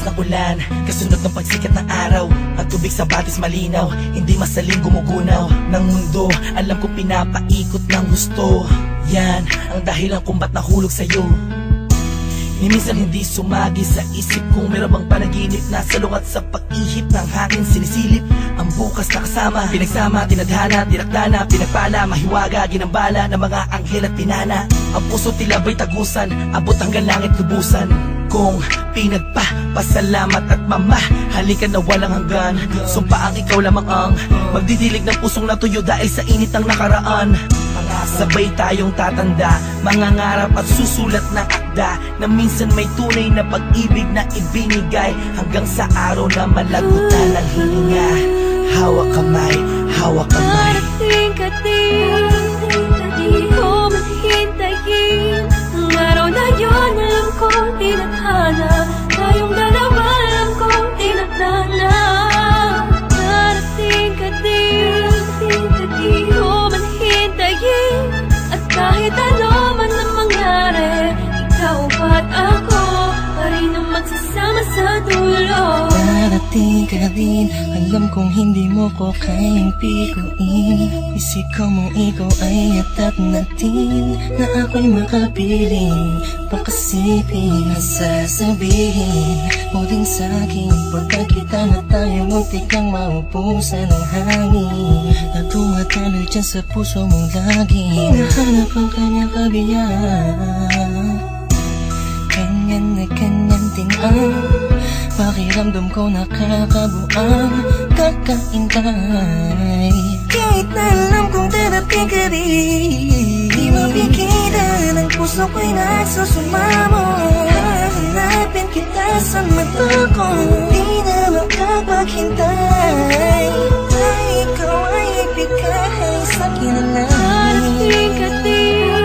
Malakas na ulan, kasunod ng pagsikat ng araw. Ang tubig sa batis malinaw, hindi masaling gumugunaw ng mundo. Alam ko pinapaikot ng gusto. Yan ang dahilan kung ba't nahulog sa'yo. Minsan hindi sumagi sa isip kung meron bang panaginip na salungat sa pag-ihip ng hangin sinisilip. Ang bukas na kasama, pinagsama, tinadhana, tinakdana, pinagpala, mahiwaga, ginambala ng mga anghel at pinana. Ang puso tila ba'y tagusan, abot hanggang langit lubusan. Kung pinagpapasalamat at mamahalikan na walang hanggan. Sumpa ang ikaw lamang ang magdidilig ng pusong natuyo dahil sa init ng nakaraan. Sabay tayong tatanda, mangangarap at susulat ng akda na minsan may tunay na pag-ibig na ibinigay hanggang sa araw na malagutan ng hininga. Hawak kamay, hawak kamay. Darating ka din, di ko mahintayin. Ang araw na yun, alam kong tinadhana. Tayong dalawa, alam kong tinadhana. Darating ka din, di ko mahintayin. At kahit ano man ang mangyari, ikaw at ako pa rin ang magsasama sa dulo. Darating ka din, alam kong hindi mo ko kayang pikuin. Isikaw mong ikaw ay atat natin, na ako'y makapiling. Pakasipin, sasabihin mo din sa'kin, pagka kita na tayo muntik kang maupusan ng hangin. Na tumatalo dyan sa puso mong lagi, hinahanap ang kanyang kabiyaan. Ganyan na ganyan din ang pakiramdam ko, nakakabuang kakaintay. Kahit na alam kong darating ka rin, di mabigilan ang puso ko'y nagsusumamo. Hahanapin kita sa mata ko, di na makapaghintay. Dahil ikaw ay ibigay sa'kin na lang. Darating ka din,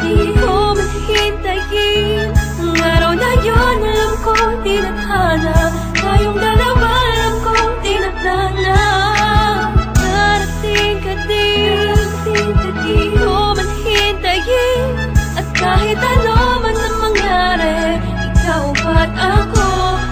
di ko mahintayin. Ang araw na yun, alam kong tinadhana. Tayong dalawa, alam kong tinadhana. Darating ka din, di ko mahintayin. At kahit ano man ang mangyari, ikaw at ako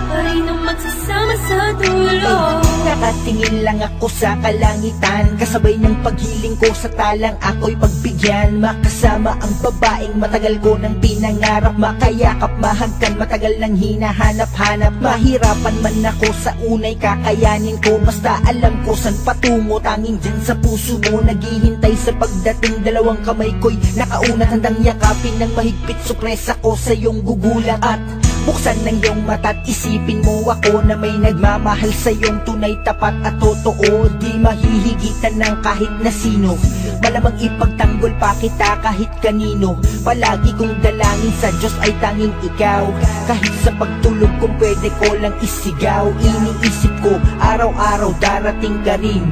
pa rin ang magsasama sa dulo. Nakatingin lang ako sa kalangitan, kasabay ng paghiling ko sa talang ako'y pagbigyan. Makasama ang babaeng matagal ko nang pinangarap, makayakap, mahagkan, matagal nang hinahanap-hanap. Mahirapan man ako sa unay, kakayanin ko. Basta alam ko saan patungo, tanging dyan sa puso mo naghihintay sa pagdating. Dalawang kamay ko'y nakaunat, handang yakapin ng mahigpit. Sorpresa ko sa iyong gugulat at buksan ng iyong mata't isipin mo ako na may nagmamahal sa iyong tunay, tapat at totoo. Di mahihigitan ng kahit na sino, malamang ipagtanggol pa kita kahit kanino. Palagi kong dalangin sa Diyos ay tanging ikaw, kahit sa pagtulog kung pwede ko lang isigaw. Iniisip ko araw-araw darating ka rin,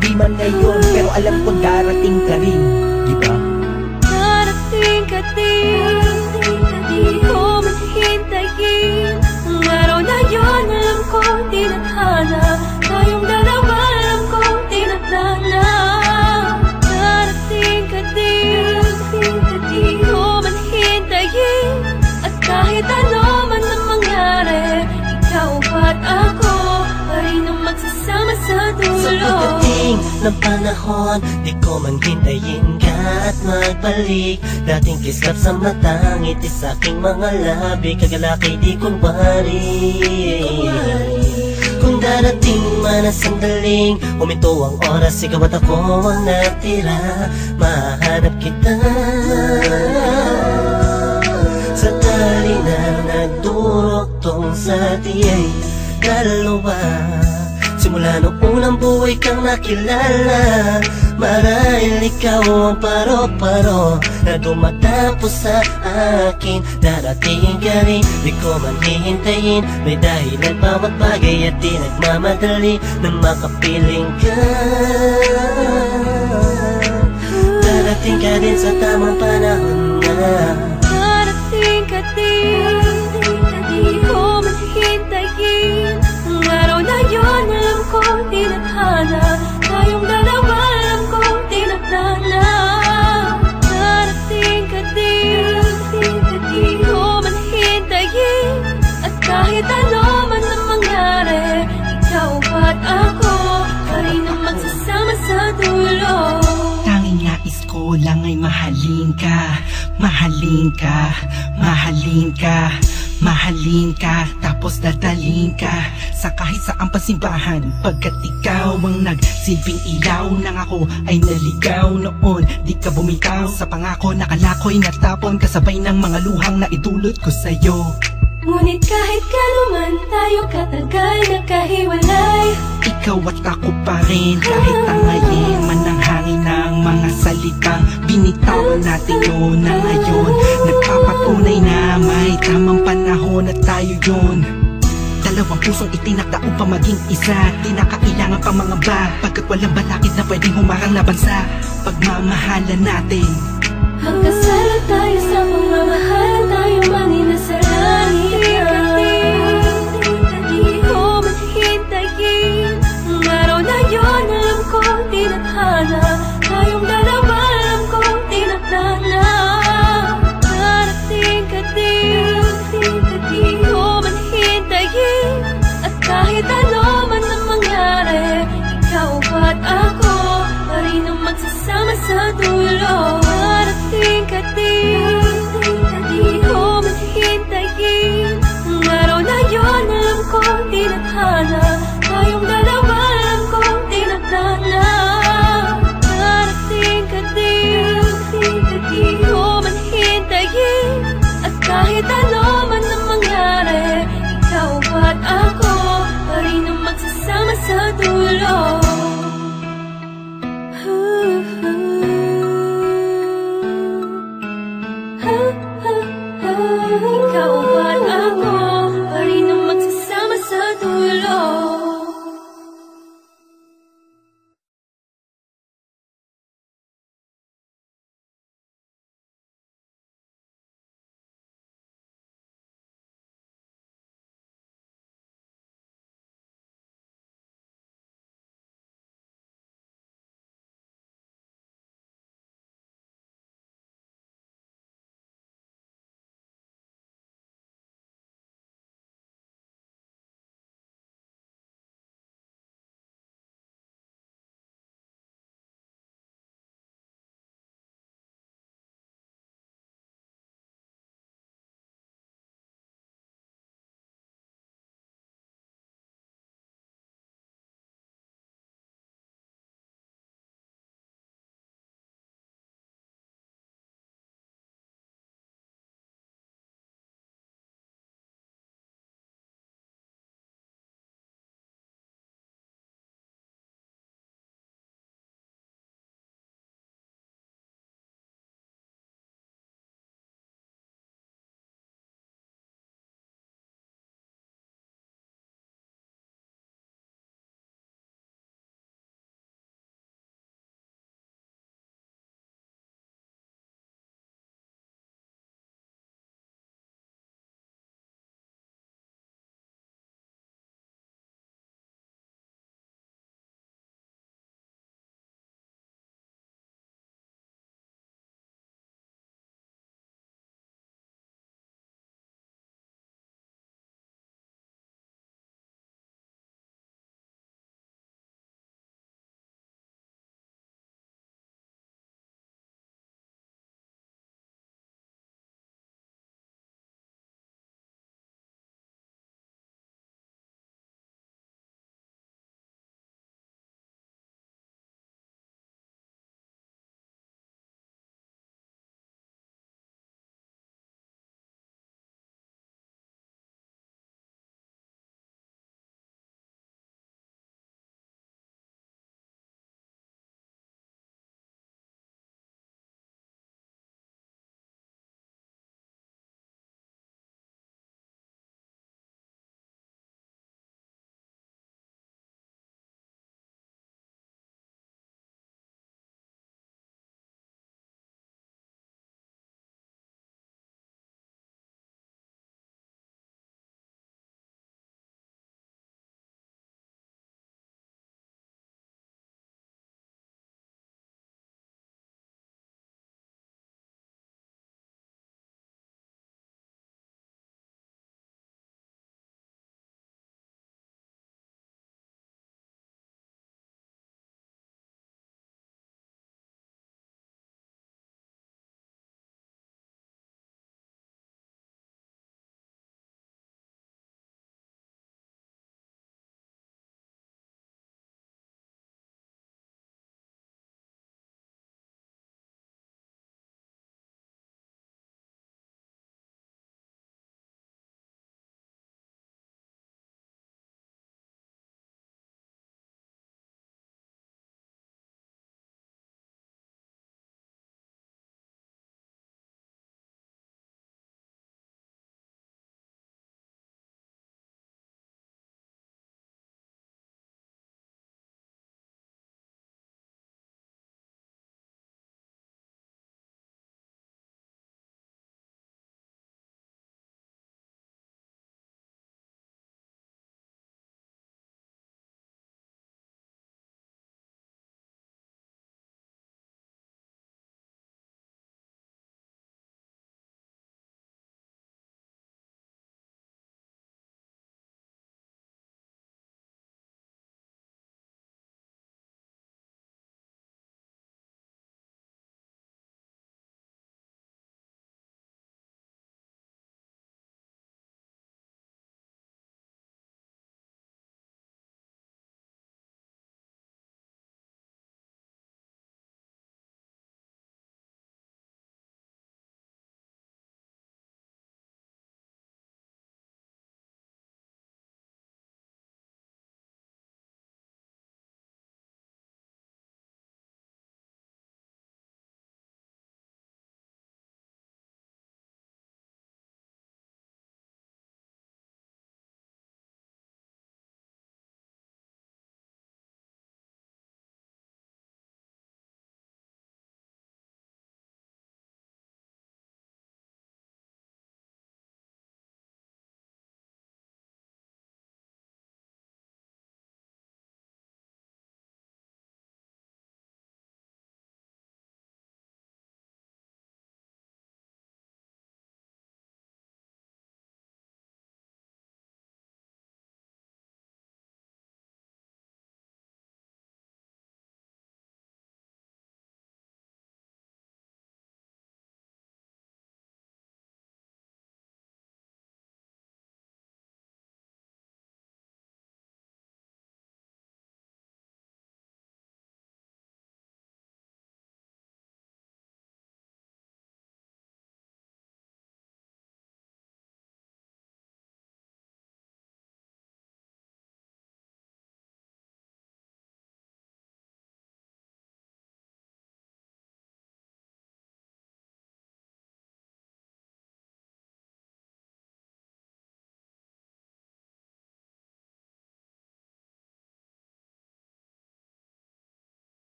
di man ngayon pero alam ko darating ka rin, di ba? Darating ka din, di ko mahintayin. Ang araw na yun, alam kong tinadhana. Tayong dalawa, alam kong tinadhana. Darating ka din, di ko mahintayin. At kahit ano man ang mangyari, ikaw at ako pa rin ang magsasama sa dulo. Sa pagdating ng panahon, di ko man hintayin ka at magbalik. Dating kislap sa mata, ngiti sa aking mga labi, kagalaki di kunwari. Kung darating man ang sandaling, huminto ang oras, ikaw at ako ang natira. Mahanap kita sa tali na nagduruktong sa tiyay dalawa. Simula nung unang buhay kang nakilala, marahil ikaw ang paro-paro na tumatapos sa akin. Darating ka rin, di ko man hihintayin. May dahilan bawat bagay at di nagmamadali na makapiling ka. Darating ka din sa tamang panahon na. Darating ka din, di ko mahintayin. Ang araw na yun, alam kong tinadhana. Tayong dalawa, alam kong tinadhana. Darating ka din, di ko mahintayin. At kahit ano ay mahalin ka, mahalin ka, mahalin ka, mahalin ka, tapos dadalhin ka sa kahit saang pasimbahan, pagkat ikaw ang nagsilbing ilaw nang ako ay naligaw noon. Di ka bumitaw sa pangako, nakalako'y natapon kasabay ng mga luhang na idulot ko sa'yo. Ngunit kahit kanuman tayo katagal nagkahiwalay, ikaw at ako pa rin, kahit tangayin man ang hangin ng mga salitang binitawan natin yun na ngayon nagpapatunay na may tamang panahon at tayo yun. Dalawang pusong itinatao pa maging isa, di na kailangan pa mga ba, pagkat walang balakid na pwedeng humarang laban sa pagmamahalan natin. hanggang sala tayo sa pagmamahal, tayo man inasarani. Di ko man hintayin ang araw na yun, alam ko tinadhana, tayong dalawa alam ko tinadhana. Darating ka din, di ko man hintayin, at kahit ano man ang mangyari, ikaw at ako pa rin ang magsasama sa dulo. Darating ka din, di ko man hintayin ang araw na yun, alam ko tinadhana, tayong dalawa alam ko tinadhana. Darating ka din, di ko man hintayin, at kahit ano man ang mangyari, ikaw at ako pa rin ang magsasama sa dulo.